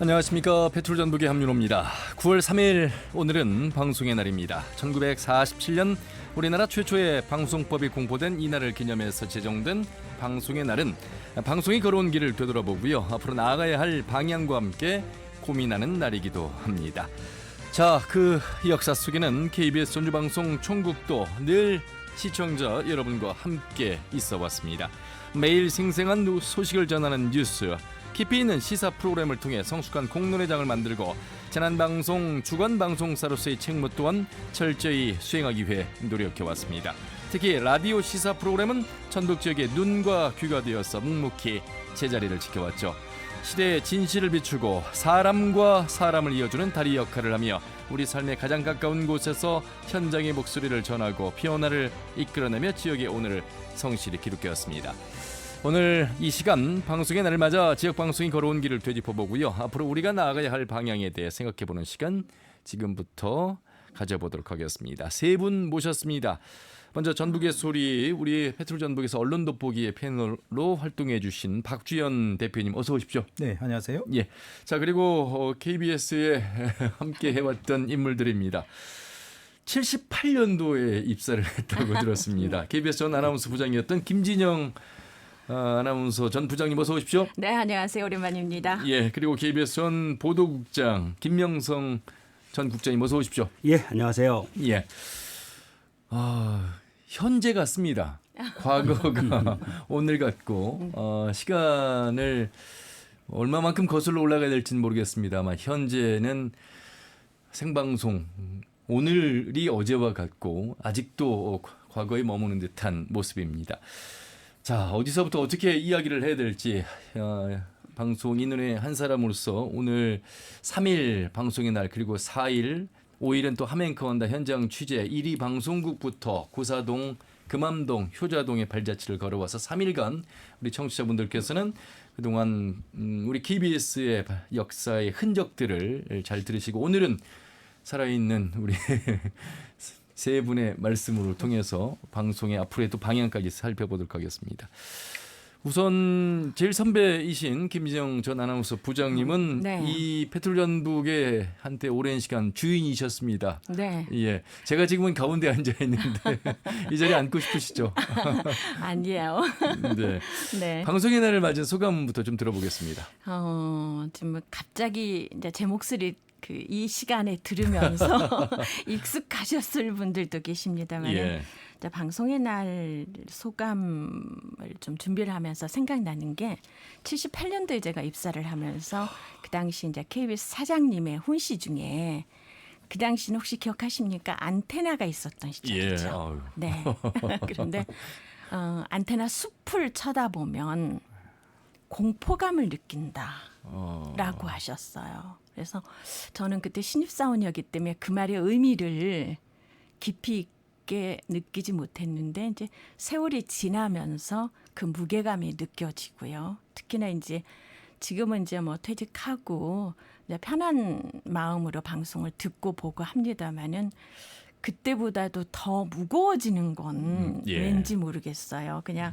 안녕하십니까. 페트롤전북의 함윤호입니다. 9월 3일 오늘은 방송의 날입니다. 1947년 우리나라 최초의 방송법이 공포된 이날을 기념해서 제정된 방송의 날은 방송이 걸어온 길을 되돌아보고요. 앞으로 나아가야 할 방향과 함께 고민하는 날이기도 합니다. 자, 그 역사 속에는 KBS 전주방송 총국도 늘 시청자 여러분과 함께 있어 왔습니다. 매일 생생한 소식을 전하는 뉴스, 깊이 있는 시사 프로그램을 통해 성숙한 공론회장을 만들고 재난방송 주간방송사로서의 책무 또한 철저히 수행하기 위해 노력해왔습니다. 특히 라디오 시사 프로그램은 전북 지역의 눈과 귀가 되어서 묵묵히 제자리를 지켜왔죠. 시대의 진실을 비추고 사람과 사람을 이어주는 다리 역할을 하며 우리 삶에 가장 가까운 곳에서 현장의 목소리를 전하고 변화를 이끌어내며 지역의 오늘을 성실히 기록해왔습니다. 오늘 이 시간 방송의 날을 맞아 지역방송이 걸어온 길을 되짚어보고요. 앞으로 우리가 나아가야 할 방향에 대해 생각해보는 시간 지금부터 가져보도록 하겠습니다. 세 분 모셨습니다. 먼저 전북의 소리, 우리 페트롤 전북에서 언론 돋보기의 패널로 활동해 주신 박주연 대표님 어서 오십시오. 네, 안녕하세요. 예. 자, 그리고 KBS에 함께 해왔던 인물들입니다. 78년도에 입사를 했다고 들었습니다. KBS 전 아나운서 부장이었던 김진영 아나운서 전 부장님 어서 오십시오. 네, 안녕하세요. 오랜만입니다. 예, 그리고 KBS 전 보도국장 김명성 전 국장님 어서 오십시오. 예, 안녕하세요. 예. 현재 같습니다. 과거가 오늘 같고 시간을 얼마만큼 거슬러 올라가야 될지는 모르겠습니다만 현재는 생방송 오늘이 어제와 같고 아직도 과거에 머무는 듯한 모습입니다. 자, 어디서부터 어떻게 이야기를 해야 될지 방송인의 한 사람으로서 오늘 3일 방송의 날 그리고 4일 5일은 또 하멘커원다 현장 취재 1위 방송국부터 고사동, 금암동, 효자동의 발자취를 걸어와서 3일간 우리 청취자분들께서는 그동안 우리 KBS의 역사의 흔적들을 잘 들으시고 오늘은 살아있는 우리 세 분의 말씀으로 통해서 방송의 앞으로의 또 방향까지 살펴보도록 하겠습니다. 우선 제일 선배이신 김진영 전 아나운서 부장님은 네. 이 페트롤전북의 한때 오랜 시간 주인이셨습니다. 네. 예, 제가 지금은 가운데 앉아 있는데 이 자리에 앉고 싶으시죠? 아니에요. 네. 네. 방송의 날을 맞은 소감부터 좀 들어보겠습니다. 지금 갑자기 이제 제 목소리 이 시간에 들으면서 익숙하셨을 분들도 계십니다만 예. 방송의 날 소감을 좀 준비를 하면서 생각나는 게 78년도에 제가 입사를 하면서 그 당시 이제 KBS 사장님의 훈시 중에 그 당시는 혹시 기억하십니까? 안테나가 있었던 시절이죠. 예. 아유. 네. 그런데 안테나 숲을 쳐다보면 공포감을 느낀다라고 하셨어요. 그래서 저는 그때 신입사원이었기 때문에 그 말의 의미를 깊이 있게 느끼지 못했는데 이제 세월이 지나면서 그 무게감이 느껴지고요. 특히나 이제 지금은 이제 뭐 퇴직하고 이제 편한 마음으로 방송을 듣고 보고 합니다만은 그때보다도 더 무거워지는 건 예. 왠지 모르겠어요. 그냥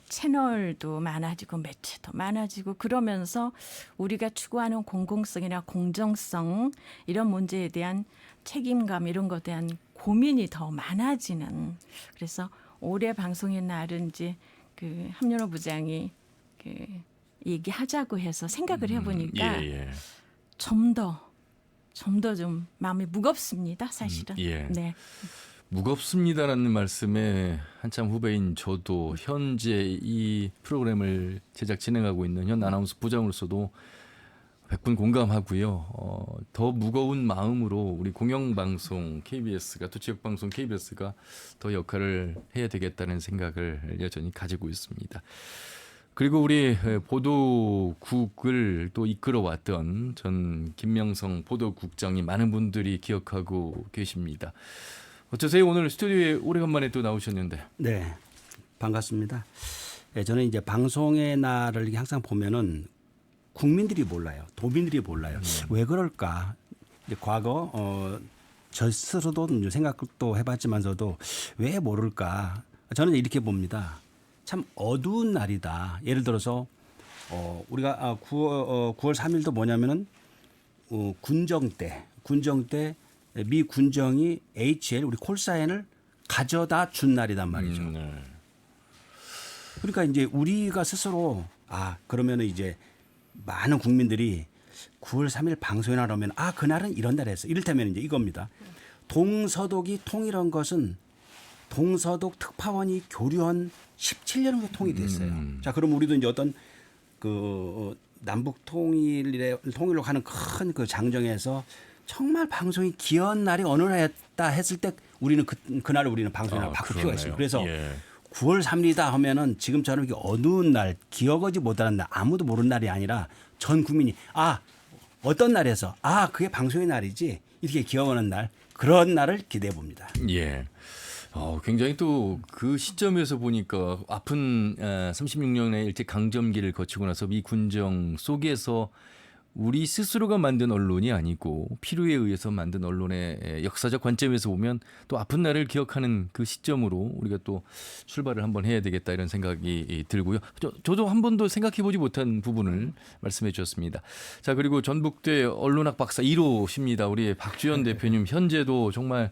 채널도 많아지고 매체도 많아지고 그러면서 우리가 추구하는 공공성이나 공정성 이런 문제에 대한 책임감 이런 것에 대한 고민이 더 많아지는 그래서 올해 방송의 날은 이제 그 함윤호 부장이 그 얘기하자고 해서 생각을 해보니까 좀 더 좀 마음이 무겁습니다. 사실은. 예. 네. 무겁습니다라는 말씀에 한참 후배인 저도 현재 이 프로그램을 제작 진행하고 있는 현 아나운서 부장으로서도 100분 공감하고요. 더 무거운 마음으로 우리 공영방송 KBS가 또 지역방송 KBS가 더 역할을 해야 되겠다는 생각을 여전히 가지고 있습니다. 그리고 우리 보도국을 또 이끌어왔던 전 김명성 보도국장님 많은 분들이 기억하고 계십니다. 어떠세요? 오늘 스튜디오에 오래간만에 또 나오셨는데. 네, 반갑습니다. 예, 저는 이제 방송의 날을 항상 보면은 국민들이 몰라요. 도민들이 몰라요. 왜 그럴까? 이제 과거 저 스스로도 생각도 해봤지만서도 왜 모를까? 저는 이렇게 봅니다. 참 어두운 날이다. 예를 들어서 우리가 9월 3일도 뭐냐면은 군정 때 미 군정이 HL 우리 콜사인을 가져다 준 날이단 말이죠. 네. 그러니까 이제 우리가 스스로 그러면은 이제 많은 국민들이 9월 3일 방송에 나오면 그날은 이런 날이었어. 이를테면 이제 이겁니다. 동서독이 통일한 것은 동서독 특파원이 교류한 17년 후에 통일됐어요. 자, 그럼 우리도 이제 어떤 그 남북 통일로 가는 큰 그 장정에서 정말 방송이 귀한 날이 어느 날이었다 했을 때 우리는 그날 우리는 방송을 바꿀 필요가 있습니다. 그래서 9월 3일이다 하면은 지금처럼 이렇게 어두운 날, 기억하지 못하는 날, 아무도 모르는 날이 아니라 전 국민이 어떤 날에서 그게 방송의 날이지 이렇게 기억하는 날, 그런 날을 기대해 봅니다. 예. 굉장히 또 그 시점에서 보니까 아픈 36년의 일제 강점기를 거치고 나서 미 군정 속에서 우리 스스로가 만든 언론이 아니고 필요에 의해서 만든 언론의 역사적 관점에서 보면 또 아픈 날을 기억하는 그 시점으로 우리가 또 출발을 한번 해야 되겠다 이런 생각이 들고요. 저도 한 번도 생각해보지 못한 부분을 말씀해 주셨습니다. 자, 그리고 전북대 언론학 박사 1호십니다. 우리 박주연 대표님 현재도 정말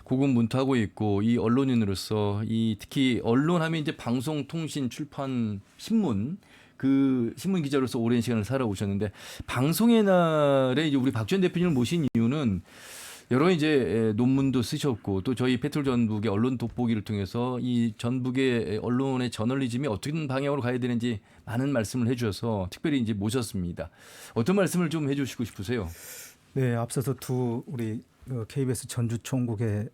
고군분투하고 있고 이 언론인으로서 이 특히 언론하면 이제 방송, 통신, 출판, 신문 그 신문 기자로서 오랜 시간을 살아오셨는데 방송의 날에 이제 우리 박주연 대표님을 모신 이유는 여러 이제 논문도 쓰셨고 또 저희 페트롤 전북의 언론 돋보기를 통해서 이 전북의 언론의 저널리즘이 어떤 방향으로 가야 되는지 많은 말씀을 해주셔서 특별히 이제 모셨습니다. 어떤 말씀을 좀 해주시고 싶으세요? 네, 앞서서 우리 KBS 전주총국의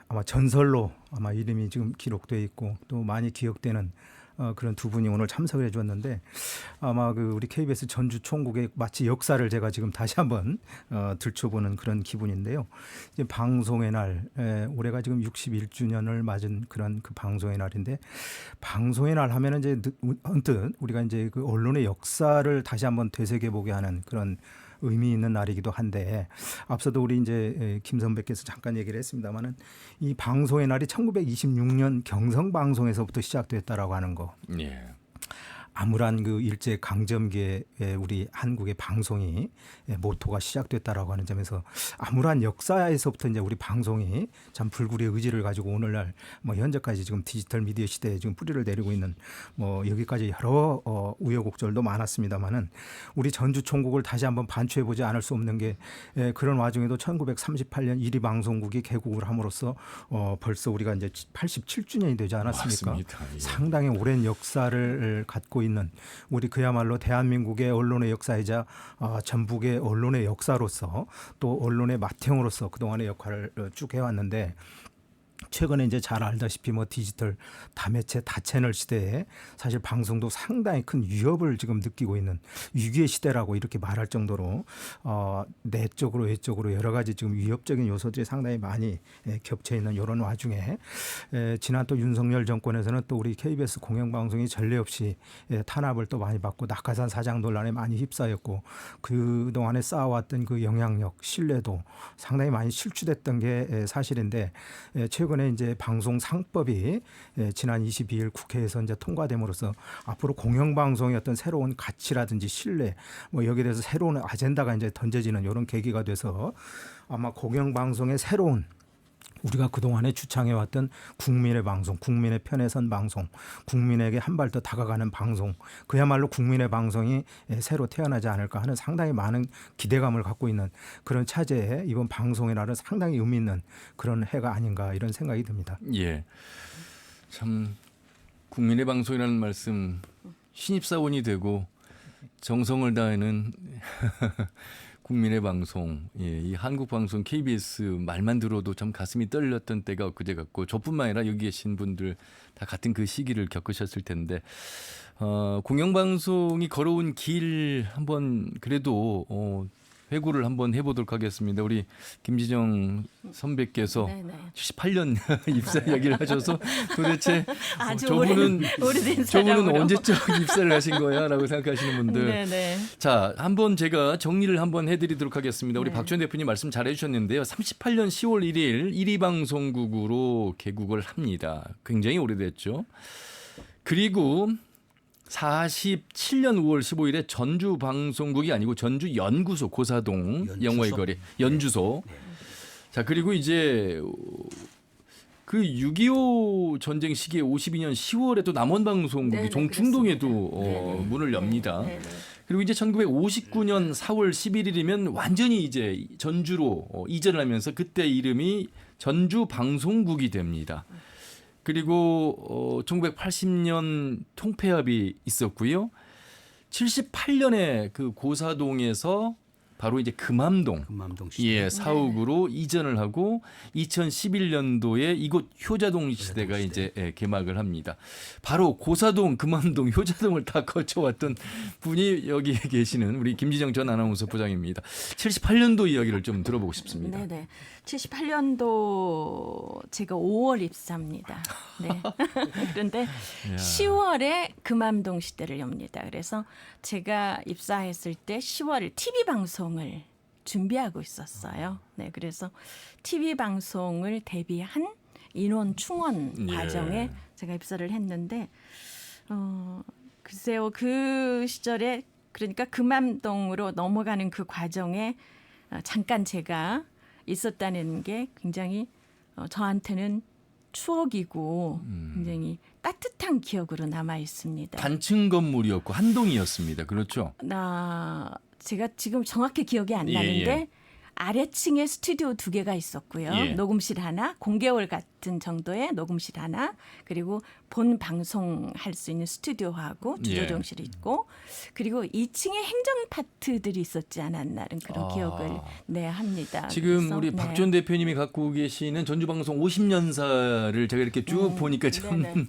아마 전설로 아마 이름이 지금 기록돼 있고 또 많이 기억되는 그런 두 분이 오늘 참석을 해주었는데 아마 우리 KBS 전주총국의 마치 역사를 제가 지금 다시 한번 들춰보는 그런 기분인데요. 이제 방송의 날 올해가 지금 61주년을 맞은 그런 그 방송의 날인데 방송의 날 하면은 이제 언뜻 우리가 이제 그 언론의 역사를 다시 한번 되새겨보게 하는 그런 의미 있는 날이기도 한데 앞서도 우리 이제 김 선배께서 잠깐 얘기를 했습니다만은 이 방송의 날이 1926년 경성방송에서부터 시작됐다라고 하는 거. 예. 암울한 그 일제 강점기에 우리 한국의 방송이 모토가 시작됐다라고 하는 점에서 암울한 역사에서부터 이제 우리 방송이 참 불굴의 의지를 가지고 오늘날 뭐 현재까지 지금 디지털 미디어 시대에 지금 뿌리를 내리고 있는 뭐 여기까지 여러 우여곡절도 많았습니다만은 우리 전주총국을 다시 한번 반추해 보지 않을 수 없는 게 그런 와중에도 1938년 1위 방송국이 개국을 함으로써 벌써 우리가 이제 87주년이 되지 않았습니까? 맞습니다. 예. 상당히 오랜 역사를 갖고 있는 우리 그야말로 대한민국의 언론의 역사이자 전북의 언론의 역사로서 또 언론의 맏형으로서 그동안의 역할을 쭉 해왔는데 최근에 이제 잘 알다시피 뭐 디지털 다매체 다채널 시대에 사실 방송도 상당히 큰 위협을 지금 느끼고 있는 위기의 시대라고 이렇게 말할 정도로 내적으로 외적으로 여러 가지 지금 위협적인 요소들이 상당히 많이 겹쳐 있는 이런 와중에 지난 또 윤석열 정권에서는 또 우리 KBS 공영방송이 전례 없이 탄압을 또 많이 받고 낙하산 사장 논란에 많이 휩싸였고 그동안에 쌓아왔던 그 영향력 신뢰도 상당히 많이 실추됐던 게 사실인데 최근에 이제 방송 상법이 지난 22일 국회에서 이제 통과됨으로써 앞으로 공영방송의 어떤 새로운 가치라든지 신뢰 뭐 여기에 대해서 새로운 아젠다가 이제 던져지는 이런 계기가 돼서 아마 공영방송의 새로운 우리가 그동안에 주창해왔던 국민의 방송, 국민의 편에 선 방송, 국민에게 한 발 더 다가가는 방송, 그야말로 국민의 방송이 새로 태어나지 않을까 하는 상당히 많은 기대감을 갖고 있는 그런 차제에 이번 방송의 날은 상당히 의미 있는 그런 해가 아닌가 이런 생각이 듭니다. 예. 참 국민의 방송이라는 말씀 신입사원이 되고 정성을 다하는 국민의 방송, 예, 이 한국 방송 KBS 말만 들어도 참 가슴이 떨렸던 때가 엊그제 같고 저뿐만 아니라 여기 계신 분들 다 같은 그 시기를 겪으셨을 텐데 공영방송이 걸어온 길 한번 그래도 회고를 한번 해보도록 하겠습니다. 우리 김지정 선배께서 네네. 78년 입사 이야기를 하셔서 도대체 아주 저분은 오래된 사람으로. 언제적 입사를 하신 거야라고 생각하시는 분들. 네네. 자, 한번 제가 정리를 한번 해드리도록 하겠습니다. 우리 네. 박주연 대표님 말씀 잘 해주셨는데요. 38년 10월 1일 1위 방송국으로 개국을 합니다. 굉장히 오래됐죠. 그리고 47년 5월 15일에 전주 방송국이 아니고 전주 연구소 고사동 연주소. 영화의 거리 연주소. 자, 그리고 이제 그 6.25 전쟁 시기에 52년 10월에 또 남원방송국이 네네, 종충동에도 그렇습니다. 네네. 문을 엽니다. 네네. 그리고 이제 1959년 4월 11일이면 완전히 이제 전주로 이전을 하면서 그때 이름이 전주 방송국이 됩니다. 그리고 1980년 통폐합이 있었고요. 78년에 그 고사동에서 바로 이제 금암동 시대. 예, 사옥으로 이전을 하고 2011년도에 이곳 효자동 시대가 이제 개막을 합니다. 바로 고사동, 금암동, 효자동을 다 거쳐왔던 분이 여기 계시는 우리 김지정 전 아나운서 부장입니다. 78년도 이야기를 좀 들어보고 싶습니다. 네네. 78년도 제가 5월 입사입니다. 네. 그런데 10월에 금암동 시대를 엽니다. 그래서 제가 입사했을 때 10월 TV 방송을 준비하고 있었어요. 네, 그래서 TV 방송을 대비한 인원 충원 예. 과정에 제가 입사를 했는데, 글쎄요, 그 시절에 그러니까 금암동으로 넘어가는 그 과정에 잠깐 제가 있었다는 게 굉장히 저한테는 추억이고 굉장히 따뜻한 기억으로 남아 있습니다. 단층 건물이었고 한 동이었습니다. 그렇죠? 제가 지금 정확히 기억이 안 예, 나는데 예. 아래층에 스튜디오 2개가 있었고요. 예. 녹음실 하나, 공개월 같은 정도의 녹음실 하나, 그리고 본 방송할 수 있는 스튜디오하고 주조정실이 있고, 그리고 2층에 행정 파트들이 있었지 않았나는 그런 기억을 합니다. 지금 그래서, 우리 박 전 대표님이 갖고 계시는 전주방송 50년사를 제가 이렇게 쭉 보니까 참 네네.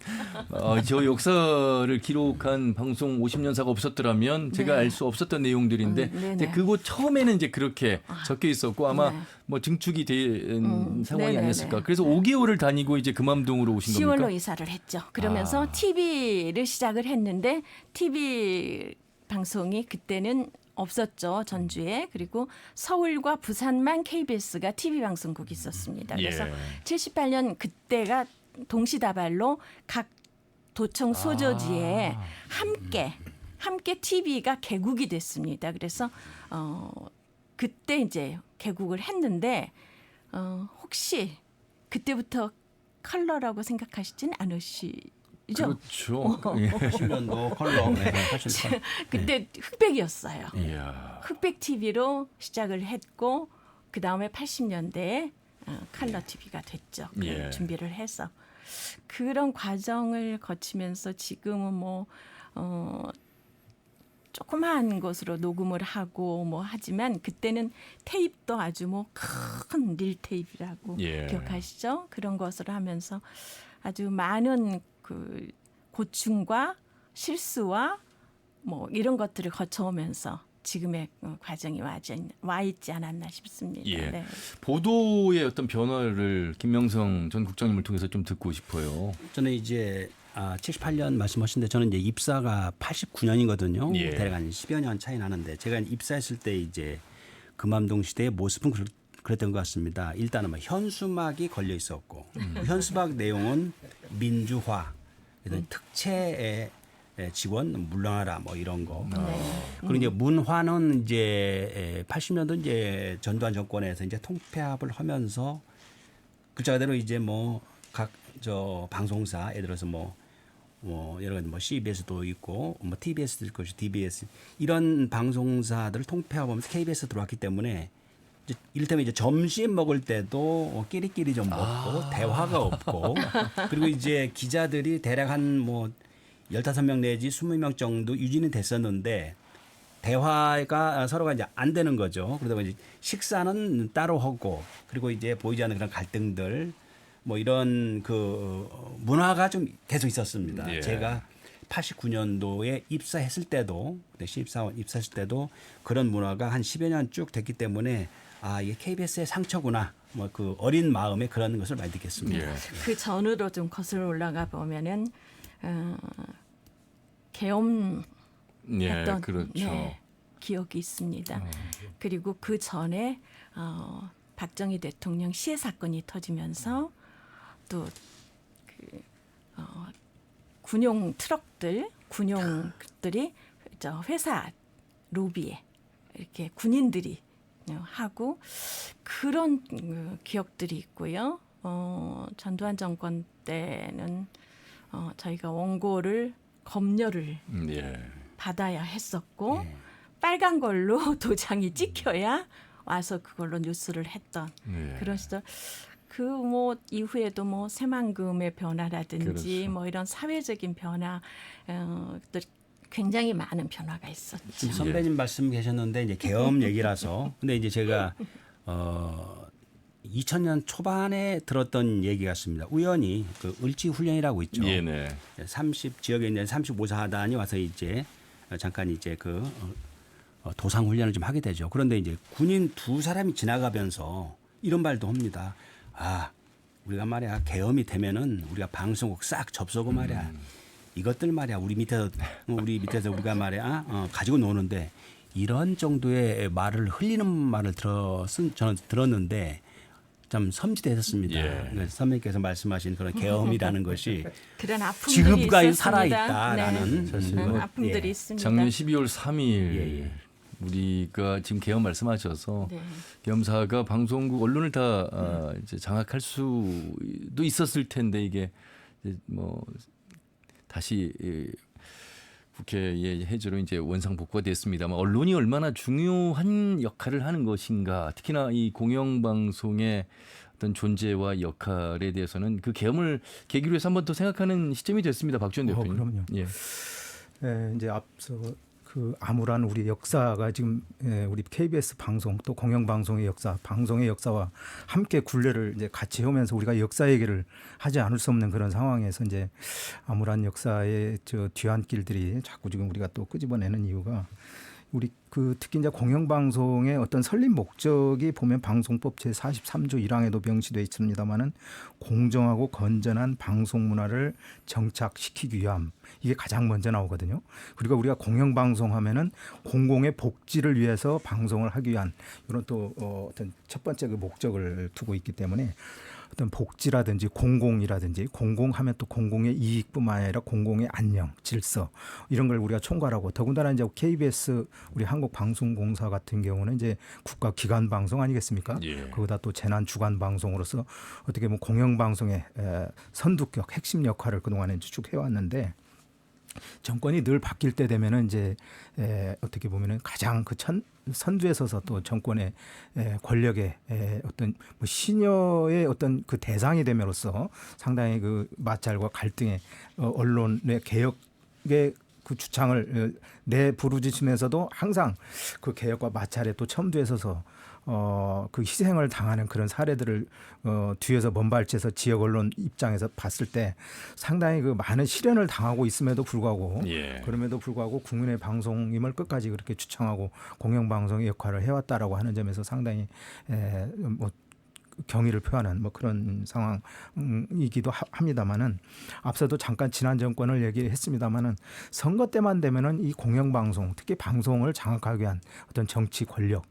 저 역사를 기록한 방송 50년사가 없었더라면 제가 네. 알 수 없었던 내용들인데 네네. 이제 그곳 처음에는 이제 그렇게 적혀 있었고 아마 네. 뭐 증축이 된 상황이 네네네. 아니었을까. 그래서 5개월을 다니고 이제 금암동으로 오신 10월로 겁니까? 이사를 했죠. 그러면서 TV를 시작을 했는데 TV 방송이 그때는 없었죠. 전주에. 그리고 서울과 부산만 KBS가 TV 방송국이 있었습니다. 그래서 예. 78년 그때가 동시다발로 각 도청 소조지에 함께 TV가 개국이 됐습니다. 그래서 그때 이제 개국을 했는데 혹시 그때부터 컬러라고 생각하시진 않으시죠? 그렇죠. 예. 80년도 컬러. 네, 80년도. 그때 흑백이었어요. 이야. 흑백 TV로 시작을 했고 그 다음에 80년대에 컬러 TV가 됐죠. 그 예. 준비를 해서 그런 과정을 거치면서 지금은 뭐 조그마한 것으로 녹음을 하고 뭐 하지만 그때는 테이프도 아주 뭐 큰 릴 테이프라고 예. 기억하시죠? 그런 것을 하면서 아주 많은 그 고충과 실수와 뭐 이런 것들을 거쳐오면서 지금의 과정이 와 있지 않았나 싶습니다. 예. 네. 보도의 어떤 변화를 김명성 전 국장님을 통해서 좀 듣고 싶어요. 저는 이제 78년 말씀하신데 저는 이제 입사가 89년이거든요. 예. 대략 한 10여 년 차이 나는데 제가 입사했을 때 이제 금암동 시대의 모습은 그랬던 것 같습니다. 일단은 뭐 현수막이 걸려 있었고 그 현수막 내용은 민주화, 특채의 직원 물러나라 뭐 이런 거. 그리고 이제 문화는 이제 80년도 이제 전두환 정권에서 이제 통폐합을 하면서 글자 그대로 이제 뭐 각 저 방송사 예를 들어서 뭐 여러 가지 뭐 CBS도 있고 뭐 TBS도 있고 DBS 이런 방송사들을 통폐합하면서 KBS 들어왔기 때문에 이제 이를테면 이제 점심 먹을 때도 끼리끼리 좀 먹고 대화가 없고 그리고 이제 기자들이 대략 한 뭐 15명 내지 20명 정도 유지는 됐었는데 대화가 서로가 이제 안 되는 거죠. 그러다 보니 식사는 따로 하고 그리고 이제 보이지 않는 그런 갈등들 뭐 이런 그 문화가 좀 계속 있었습니다. 예. 제가 89년도에 입사했을 때도 신입사원 입사했을 때도 그런 문화가 한 10여 년 쭉 됐기 때문에 이게 KBS의 상처구나. 뭐 그 어린 마음에 그런 것을 많이 느꼈습니다. 예. 그 전으로 좀 거슬러 올라가 보면은 계엄 예, 했던 그렇죠. 기억이 있습니다. 그리고 그 전에 박정희 대통령 시해 사건이 터지면서 또 그 군용 트럭들 군용들이 저 회사 로비에 이렇게 군인들이 하고 그런 기억들이 있고요. 전두환 정권 때는 저희가 원고를 검열을 예. 받아야 했었고 빨간 걸로 도장이 찍혀야 와서 그걸로 뉴스를 했던 예. 그런 시절. 그 뭐 이후에도 뭐 새만금의 변화라든지 그렇죠. 뭐 이런 사회적인 변화 들 굉장히 많은 변화가 있었죠. 지금 선배님 말씀 계셨는데 이제 계엄 얘기라서 근데 이제 제가 2000년 초반에 들었던 얘기 같습니다. 우연히 그 을지 훈련이라고 있죠. 예네. 30 지역에 있는 35사단이 와서 이제 잠깐 이제 그 도상 훈련을 좀 하게 되죠. 그런데 이제 군인 두 사람이 지나가면서 이런 말도 합니다. 아, 우리가 말이야 계엄이 되면은 우리가 방송국 싹 접속고 말이야. 이것들 말이야 우리 밑에서 우리가 말이야 가지고 노는데 이런 정도의 말을 흘리는 말을 저는 들었는데 좀 섬찟했었습니다. 예. 그래서 선배님께서 말씀하신 그런 계엄이라는 것이 그런 아픔들이 지금까지 있었습니다. 살아있다라는 네. 사실 그런 뭐 아픔들이 예. 있습니다. 작년 12월 3일 예. 우리가 지금 계엄 말씀하셔서 네. 계엄사가 방송국 언론을 다 이제 장악할 수도 있었을 텐데 이게 이제 뭐 다시 국회의 해제로 이제 원상복구가 됐습니다만 언론이 얼마나 중요한 역할을 하는 것인가 특히나 이 공영방송의 어떤 존재와 역할에 대해서는 그 계엄을 계기로 해서 한 번 더 생각하는 시점이 됐습니다. 박지원 대표님. 그럼요. 예. 이제 앞서 그 암울한 우리 역사가 지금 우리 KBS 방송 또 공영방송의 역사, 방송의 역사와 함께 굴레를 이제 같이 해오면서 우리가 역사 얘기를 하지 않을 수 없는 그런 상황에서 이제 암울한 역사의 저 뒤안길들이 자꾸 지금 우리가 또 끄집어내는 이유가 우리 그 특히 이제 공영방송의 어떤 설립 목적이 보면 방송법 제 43조 1항에도 명시되어 있습니다만은 공정하고 건전한 방송 문화를 정착시키기 위함 이게 가장 먼저 나오거든요. 그리고 우리가 공영방송하면은 공공의 복지를 위해서 방송을 하기 위한 이런 또 어떤 첫 번째 그 목적을 두고 있기 때문에 어떤 복지라든지 공공이라든지 공공하면 또 공공의 이익뿐만 아니라 공공의 안녕, 질서 이런 걸 우리가 총괄하고 더군다나 이제 KBS 우리 한국방송공사 같은 경우는 이제 국가 기관 방송 아니겠습니까? 예. 거기다 또 재난 주간 방송으로서 어떻게 보면 공영방송의 선두격 핵심 역할을 그동안에 쭉 해왔는데 정권이 늘 바뀔 때 되면은 이제 어떻게 보면은 가장 그 선두에 서서 또 정권의 권력의 어떤 뭐 시녀의 어떤 그 대상이 됨으로써 상당히 그 마찰과 갈등의 언론의 개혁의 그 주창을 내부르짖으면서도 항상 그 개혁과 마찰에 또 첨두에 서서 그 희생을 당하는 그런 사례들을 뒤에서 먼발치에서 지역 언론 입장에서 봤을 때 상당히 그 많은 시련을 당하고 있음에도 불구하고 예. 그럼에도 불구하고 국민의 방송임을 끝까지 그렇게 주창하고 공영방송의 역할을 해왔다라고 하는 점에서 상당히 뭐 경의를 표하는 뭐 그런 상황이기도 합니다만은 앞서도 잠깐 지난 정권을 얘기했습니다만은 선거 때만 되면은 이 공영방송 특히 방송을 장악하기 위한 어떤 정치 권력,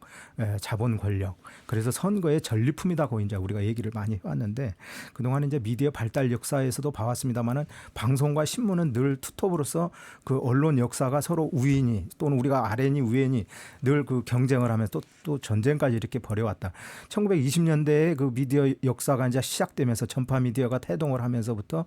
자본 권력 그래서 선거의 전리품이라고 이제 우리가 얘기를 많이 해왔는데 그동안 이제 미디어 발달 역사에서도 봐왔습니다만은 방송과 신문은 늘 투톱으로서 그 언론 역사가 서로 우위니 또는 우리가 아래니 우위니 늘 그 경쟁을 하면서 또 전쟁까지 이렇게 벌여왔다. 1920년대에 그 미디어 역사가 이제 시작되면서 전파 미디어가 태동을 하면서부터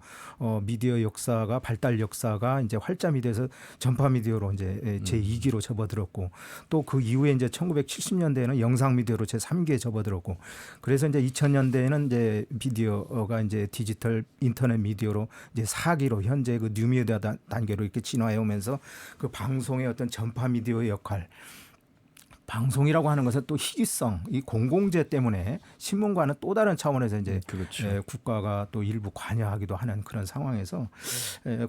미디어 역사가 발달 역사가 이제 활자 미디어에서 전파 미디어로 이제 제2기로 접어들었고 또 그 이후에 이제 1970년대에는 영상 미디어로 제3기에 접어들었고 그래서 이제 2000년대에는 이제 미디어가 이제 디지털 인터넷 미디어로 이제 4기로 현재 그 뉴미디어 단계로 이렇게 진화해 오면서 그 방송의 어떤 전파 미디어의 역할 방송이라고 하는 것은 또 희귀성, 이 공공재 때문에 신문과는 또 다른 차원에서 이제 그렇죠. 국가가 또 일부 관여하기도 하는 그런 상황에서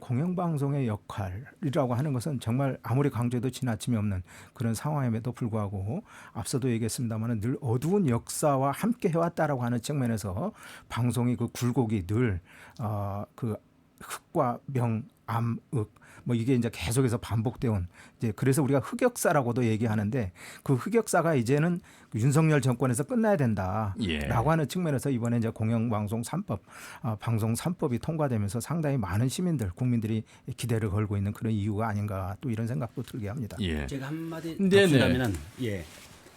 공영방송의 역할이라고 하는 것은 정말 아무리 강조해도 지나침이 없는 그런 상황임에도 불구하고 앞서도 얘기했습니다만 늘 어두운 역사와 함께 해왔다라고 하는 측면에서 방송이 그 굴곡이 늘 그 흑과 명, 암, 흑 뭐 이게 이제 계속해서 반복되어 온 이제 그래서 우리가 흑역사라고도 얘기하는데 그 흑역사가 이제는 윤석열 정권에서 끝나야 된다라고 예. 하는 측면에서 이번에 이제 공영방송 3법, 방송 3법이 통과되면서 상당히 많은 시민들, 국민들이 기대를 걸고 있는 그런 이유가 아닌가 또 이런 생각도 들게 합니다. 예. 제가 한마디 네네. 덧준다면은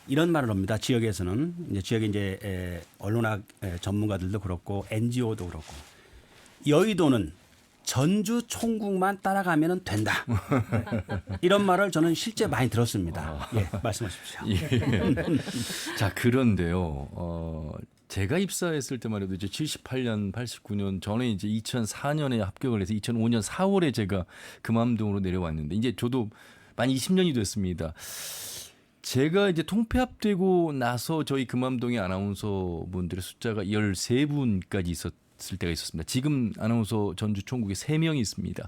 이런 말을 합니다. 지역에서는 지역에 이제 언론학 전문가들도 그렇고 NGO도 그렇고 여의도는 전주 총국만 따라가면 된다. 이런 말을 저는 실제 많이 들었습니다. 말씀하십시오. 예. 자, 그런데요. 제가 입사했을 때만 해도 이제 78년, 89년 전에 이제 2004년에 합격을 해서 2005년 4월에 제가 금암동으로 내려왔는데 이제 저도 만 20년이 됐습니다. 제가 이제 통폐합되고 나서 저희 금암동의 아나운서 분들의 숫자가 13분까지 있었을 때가 있었습니다. 지금 아나운서 전주 총국에 3명이 있습니다.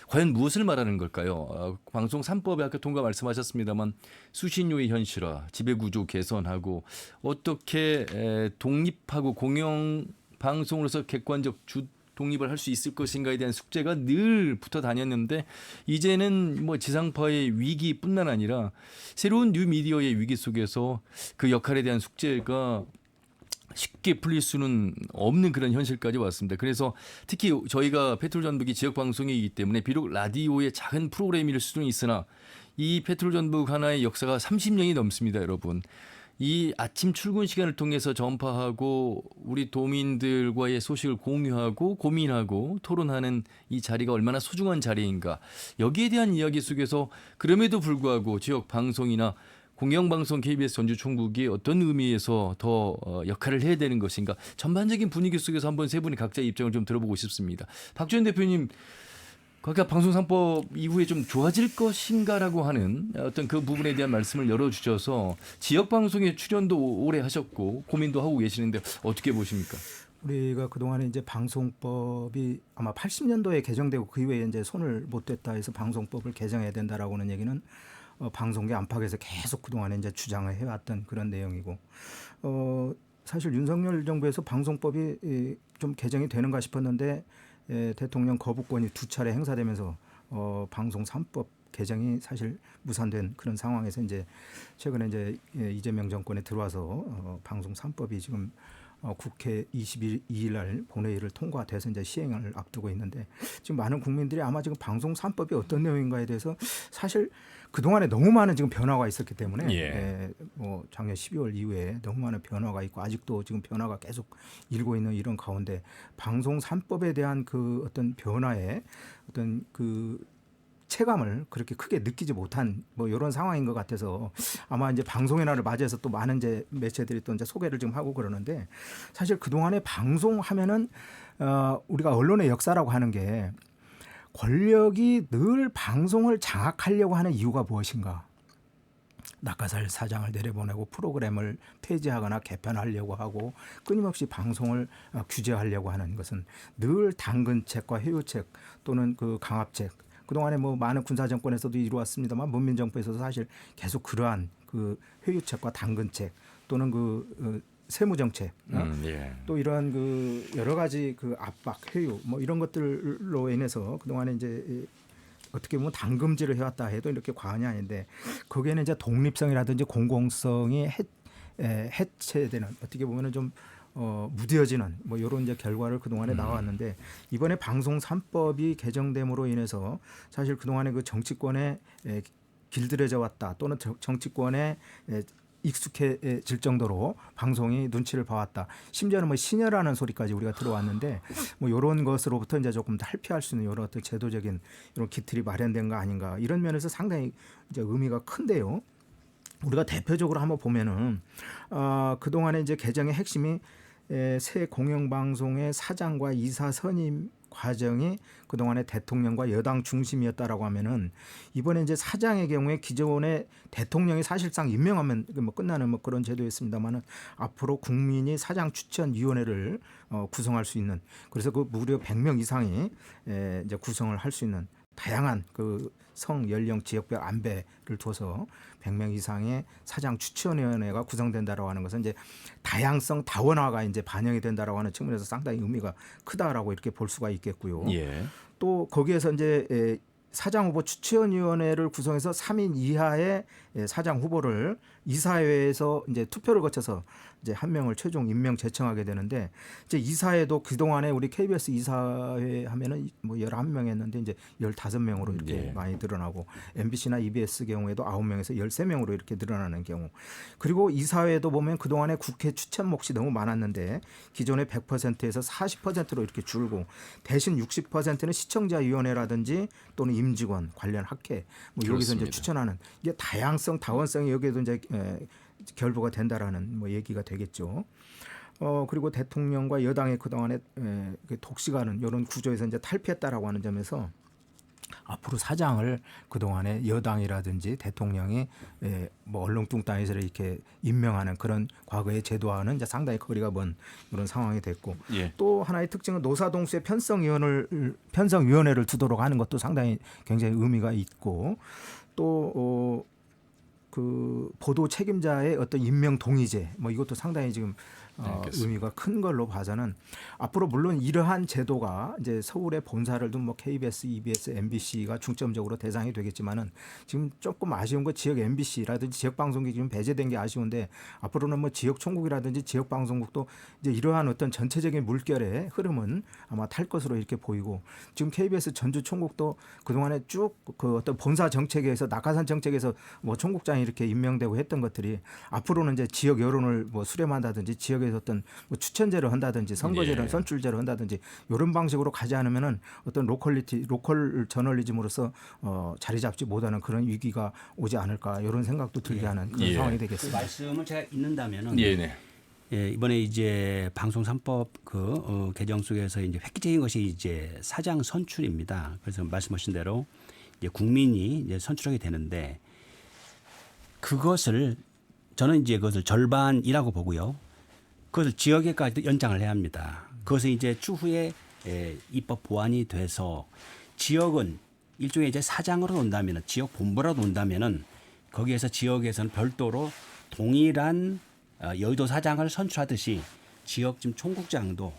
과연 무엇을 말하는 걸까요? 방송 3법에 아까 통과 말씀하셨습니다만 수신료의 현실화, 지배구조 개선하고 어떻게 독립하고 공영 방송으로서 객관적 독립을 할 수 있을 것인가에 대한 숙제가 늘 붙어 다녔는데 이제는 뭐 지상파의 위기뿐만 아니라 새로운 뉴미디어의 위기 속에서 그 역할에 대한 숙제가 쉽게 풀릴 수는 없는 그런 현실까지 왔습니다. 그래서 특히 저희가 페트롤전북이 지역 방송이기 때문에 비록 라디오의 작은 프로그램일 수는 있으나 이 페트롤전북 하나의 역사가 30년이 넘습니다, 여러분. 이 아침 출근 시간을 통해서 전파하고 우리 도민들과의 소식을 공유하고 고민하고 토론하는 이 자리가 얼마나 소중한 자리인가. 여기에 대한 이야기 속에서 그럼에도 불구하고 지역 방송이나 공영방송 KBS 전주 총국이 어떤 의미에서 더 역할을 해야 되는 것인가. 전반적인 분위기 속에서 한번 세 분이 각자의 입장을 좀 들어보고 싶습니다. 박주현 대표님. 각각 방송 3법 이후에 좀 좋아질 것인가라고 하는 어떤 그 부분에 대한 말씀을 열어주셔서 지역 방송에 출연도 오래 하셨고 고민도 하고 계시는데 어떻게 보십니까? 우리가 그동안에 이제 방송법이 아마 80년도에 개정되고 그 이후에 이제 손을 못 댔다 해서 방송법을 개정해야 된다라고 하는 얘기는 방송계 안팎에서 계속 그동안에 이제 주장을 해왔던 그런 내용이고 사실 윤석열 정부에서 방송법이 좀 개정이 되는가 싶었는데 대통령 거부권이 2차례 행사되면서 방송 3법 개정이 사실 무산된 그런 상황에서 이제 최근에 이제 이재명 정권에 들어와서 방송 3법이 지금 국회 22일 날 본회의를 통과돼서 이제 시행을 앞두고 있는데 지금 많은 국민들이 아마 지금 방송 3법이 어떤 내용인가에 대해서 사실 그동안에 너무 많은 지금 변화가 있었기 때문에 뭐 작년 12월 이후에 너무 많은 변화가 있고 아직도 지금 변화가 계속 일고 있는 이런 가운데 방송 3법에 대한 그 어떤 변화에 어떤 그 체감을 그렇게 크게 느끼지 못한 뭐 이런 상황인 것 같아서 아마 이제 방송의 날을 맞이해서 또 많은 이제 매체들이 또 이제 소개를 좀 하고 그러는데 사실 그동안에 방송하면은 우리가 언론의 역사라고 하는 게 권력이 늘 방송을 장악하려고 하는 이유가 무엇인가? 낙하살 사장을 내려보내고 프로그램을 폐지하거나 개편하려고 하고 끊임없이 방송을 규제하려고 하는 것은 늘 당근책과 회유책 또는 그 강압책 그동안에 뭐 많은 군사 정권에서도 이루어왔습니다만 문민 정부에서도 사실 계속 그러한 그 회유책과 당근책 또는 그 세무 정책 또 이런 그 여러 가지 그 압박 회유 뭐 이런 것들로 인해서 그동안에 이제 어떻게 보면 당금질을 해왔다 해도 이렇게 과언이 아닌데 거기에는 이제 독립성이라든지 공공성이 해체되는 어떻게 보면은 좀 무뎌지는 뭐 이런 이제 결과를 그동안에 나왔는데 이번에 방송 3법이 개정됨으로 인해서 사실 그동안에 그 정치권에 길들여져 왔다 또는 정치권에 익숙해질 정도로 방송이 눈치를 봐왔다. 심지어는 뭐 신여라는 소리까지 우리가 들어왔는데 뭐 이런 것으로부터 이제 조금 더 탈피할 수 있는 이런 어떤 제도적인 이런 기틀이 마련된 거 아닌가 이런 면에서 상당히 이제 의미가 큰데요. 우리가 대표적으로 한번 보면은 그동안에 이제 개정의 핵심이 새 공영방송의 사장과 이사 선임 과정이 그동안에 대통령과 여당 중심이었다라고 하면은 이번에 이제 사장의 경우에 기존에 대통령이 사실상 임명하면 뭐 끝나는 뭐 그런 제도였습니다만은 앞으로 국민이 사장 추천위원회를 구성할 수 있는 그래서 그 무려 100명 이상이 이제 구성을 할 수 있는 다양한 그 성, 연령, 지역별 안배를 둬서 100명 이상의 사장 추천위원회가 구성된다라고 하는 것은 이제 다양성 다원화가 이제 반영이 된다라고 하는 측면에서 상당히 의미가 크다라고 이렇게 볼 수가 있겠고요. 예. 또 거기에서 이제 사장 후보 추천위원회를 구성해서 3인 이하의 사장 후보를 이사회에서 이제 투표를 거쳐서 이제 한 명을 최종 임명 제청하게 되는데 이제 이사회도 그동안에 우리 KBS 이사회 하면은 뭐 11명이었는데 이제 15명으로 이렇게 예. 많이 늘어나고 MBC나 EBS 경우에도 9명에서 13명으로 이렇게 늘어나는 경우. 그리고 이사회도 보면 그동안에 국회 추천 몫이 너무 많았는데 기존의 100%에서 40%로 이렇게 줄고 대신 60%는 시청자위원회라든지 또는 임직원 관련 학회 뭐 여기서 이제 그렇습니다. 추천하는 이게 다양성 다원성이 여기에도 이제 결부가 된다라는 뭐 얘기가 되겠죠. 그리고 대통령과 여당의 그동안에 그 독식하는 이런 구조에서 이제 탈피했다라고 하는 점에서 앞으로 사장을 그동안에 여당이라든지 대통령이 뭐 얼렁뚱땅해서 이렇게 임명하는 그런 과거의 제도와는 이제 상당히 거리가 먼 그런 상황이 됐고 예. 또 하나의 특징은 노사동수의 편성위원회를 두도록 하는 것도 상당히 굉장히 의미가 있고 또 그 보도 책임자의 어떤 임명 동의제 뭐 이것도 상당히 지금 의미가 큰 걸로 봐서는 앞으로 물론 이러한 제도가 이제 서울의 본사를 둔 뭐 KBS, EBS, MBC가 중점적으로 대상이 되겠지만은 지금 조금 아쉬운 거 지역 MBC라든지 지역 방송국이 좀 배제된 게 아쉬운데 앞으로는 뭐 지역 총국이라든지 지역 방송국도 이제 이러한 어떤 전체적인 물결의 흐름은 아마 탈 것으로 이렇게 보이고 지금 KBS 전주 총국도 그동안에 쭉 그 어떤 본사 정책에서 낙하산 정책에서 뭐 총국장이 이렇게 임명되고 했던 것들이 앞으로는 이제 지역 여론을 뭐 수렴한다든지 지역에서 어떤 뭐 추천제를 한다든지 선거제를 예. 선출제를 한다든지 이런 방식으로 가지 않으면은 어떤 로컬 저널리즘으로서 자리 잡지 못하는 그런 위기가 오지 않을까 이런 생각도 들게 하는 그런 예. 상황이 그 되겠습니다. 말씀을 제가 읽는다면은 예. 이번에 이제 방송 3법 개정 속에서 이제 획기적인 것이 이제 사장 선출입니다. 그래서 말씀하신 대로 이제 국민이 이제 선출하게 되는데 그것을 저는 이제 그것을 절반이라고 보고요. 그것을 지역에까지도 연장을 해야 합니다. 그것은 이제 추후에 입법 보완이 돼서 지역은 일종의 이제 사장으로 온다면은 지역 본부라도 온다면은 거기에서 지역에서는 별도로 동일한 여의도 사장을 선출하듯이 지역 지금 총국장도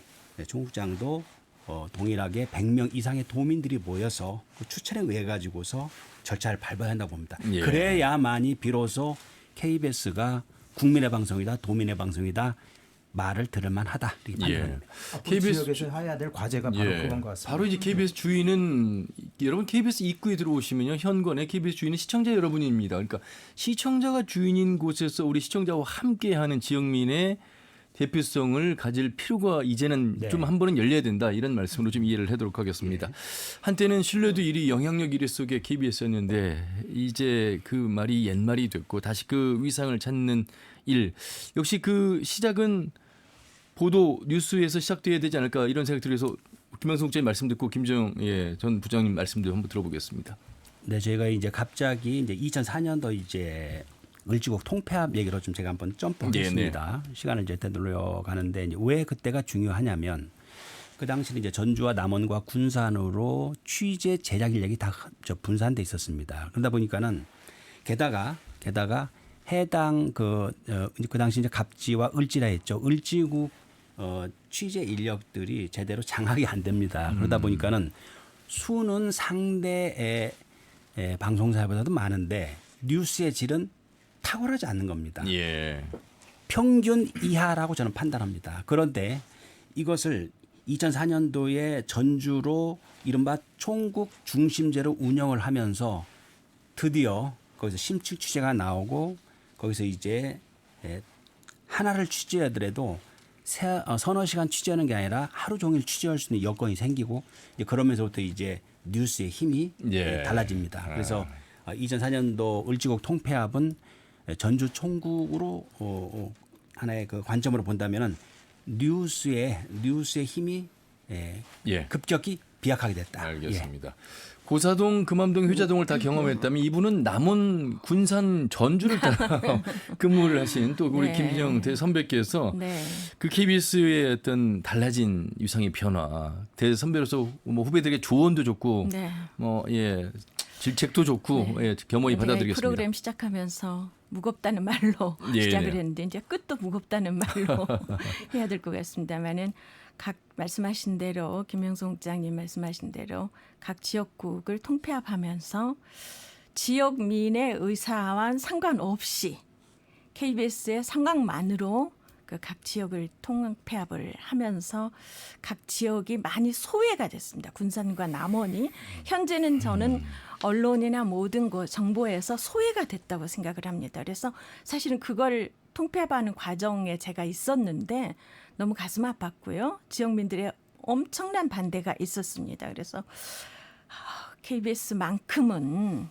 동일하게 100명 이상의 도민들이 모여서 그 추천에 의해 가지고서 절차를 밟아야 한다고 봅니다. 예. 그래야만이 비로소 KBS가 국민의 방송이다, 도민의 방송이다 말을 들을 만하다 이렇게 판단합니다. KBS 지역에서 해야 될 과제가 바로 그건 것 같습니다. 바로 이제 KBS 주인은 여러분 KBS 입구에 들어오시면요 현관에 KBS 주인은 시청자 여러분입니다. 그러니까 시청자가 주인인 곳에서 우리 시청자와 함께하는 지역민의 대표성을 가질 필요가 이제는 네. 좀 한 번은 열려야 된다 이런 말씀으로 좀 이해를 하도록 하겠습니다. 한때는 신뢰도 1위, 영향력 1위 속에 KBS였는데 이제 그 말이 옛말이 됐고 다시 그 위상을 찾는 일 역시 그 시작은 보도 뉴스에서 시작돼야 되지 않을까 이런 생각이 들어서 김영성 국장님 말씀 듣고 김정 전 부장님 말씀도 한번 들어보겠습니다. 네, 저희가 이제 갑자기 이제 2004년도 이제 을지국 통폐합 얘기로 좀 제가 한번 점프하겠습니다. 시간을 이제 되돌려가는데 이제 왜 그때가 중요하냐면 그 당시는 이제 전주와 남원과 군산으로 취재 제작 인력이 다 분산돼 있었습니다. 그러다 보니까는 게다가 해당 그 당시 이제 갑지와 을지라 했죠. 을지국 취재 인력들이 제대로 장악이 안 됩니다. 그러다 보니까는 수는 상대의 방송사보다도 많은데 뉴스의 질은 탁월하지 않는 겁니다. 예. 평균 이하라고 저는 판단합니다. 그런데 이것을 2004년도에 전주로 이른바 총국 중심제로 운영을 하면서 드디어 거기서 심층 취재가 나오고 거기서 이제 하나를 취재하더라도 서너 시간 취재하는 게 아니라 하루 종일 취재할 수 있는 여건이 생기고 이제 그러면서부터 이제 뉴스의 힘이 달라집니다. 그래서 2004년도 을지국 통폐합은 전주 총국으로 하나의 그 관점으로 본다면은 뉴스의 힘이 급격히 비약하게 됐다. 알겠습니다. 고사동, 금암동, 효자동을 다 경험했다면 이분은 남원 군산 전주를 다 근무를 하신 또 우리 네. 김진영 대선배께서 네. 그 KBS의 어떤 달라진 유상의 변화, 대선배로서 뭐 후배들에게 조언도 좋고 네. 질책도 좋고 겸허히 제가 이 받아들이겠습니다. 프로그램 시작하면서 무겁다는 말로 예, 시작을 예. 했는데 이제 끝도 무겁다는 말로 해야 될 것 같습니다만은 각 말씀하신 대로 김영성 국장님 말씀하신 대로 각 지역국을 통폐합하면서 지역민의 의사와 상관없이 KBS의 상황만으로 그 각 지역을 통폐합을 하면서 각 지역이 많이 소외가 됐습니다. 군산과 남원이 현재는 저는 언론이나 모든 거 정보에서 소외가 됐다고 생각을 합니다. 그래서 사실은 그걸 통폐합하는 과정에 제가 있었는데 너무 가슴 아팠고요. 지역민들의 엄청난 반대가 있었습니다. 그래서 KBS만큼은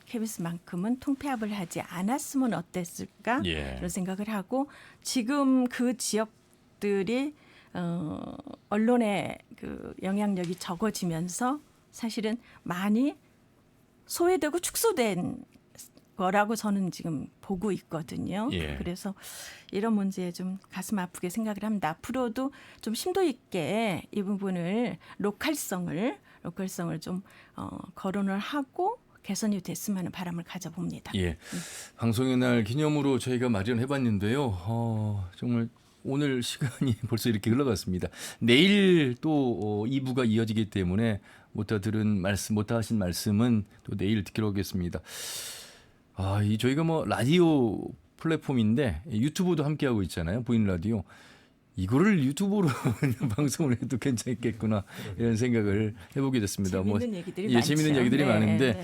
통폐합을 하지 않았으면 어땠을까 예. 그런 생각을 하고 지금 그 지역들이 언론의 그 영향력이 적어지면서 사실은 많이 소외되고 축소된 거라고 저는 지금 보고 있거든요. 예. 그래서 이런 문제에 좀 가슴 아프게 생각을 합니다. 앞으로도 좀 심도 있게 이 부분을 로컬성을 좀 거론을 하고 개선이 됐으면 하는 바람을 가져봅니다. 예, 방송의 날 기념으로 저희가 마련해봤는데요. 정말 오늘 시간이 벌써 이렇게 흘러갔습니다. 내일 또 2부가 이어지기 때문에 못다 하신 말씀은 또 내일 듣기로 하겠습니다. 이 저희가 뭐 라디오 플랫폼인데 유튜브도 함께 하고 있잖아요. 보이는 라디오. 이거를 유튜브로 방송을 해도 괜찮겠구나 이런 생각을 해보게 됐습니다. 재밌는 얘기들이 많죠. 재밌는 얘기들이 네, 많은데 네.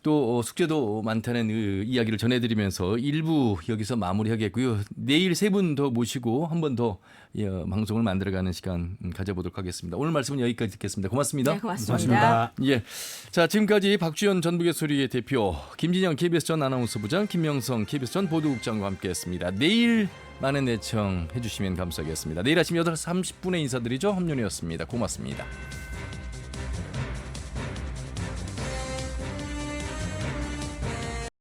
또 숙제도 많다는 그 이야기를 전해드리면서 1부 여기서 마무리하겠고요. 내일 3분 더 모시고 한 번 더 방송을 만들어가는 시간 가져보도록 하겠습니다. 오늘 말씀은 여기까지 듣겠습니다. 고맙습니다. 네, 고맙습니다. 고맙습니다. 예, 자 지금까지 박주연 전북의 소리의 대표, 김진영 KBS 전 아나운서부장, 김명성 KBS 전 보도국장과 함께했습니다. 내일 많은 애청 해주시면 감사하겠습니다. 내일 아침 8시 30분에 인사드리죠. 함윤이었습니다. 고맙습니다.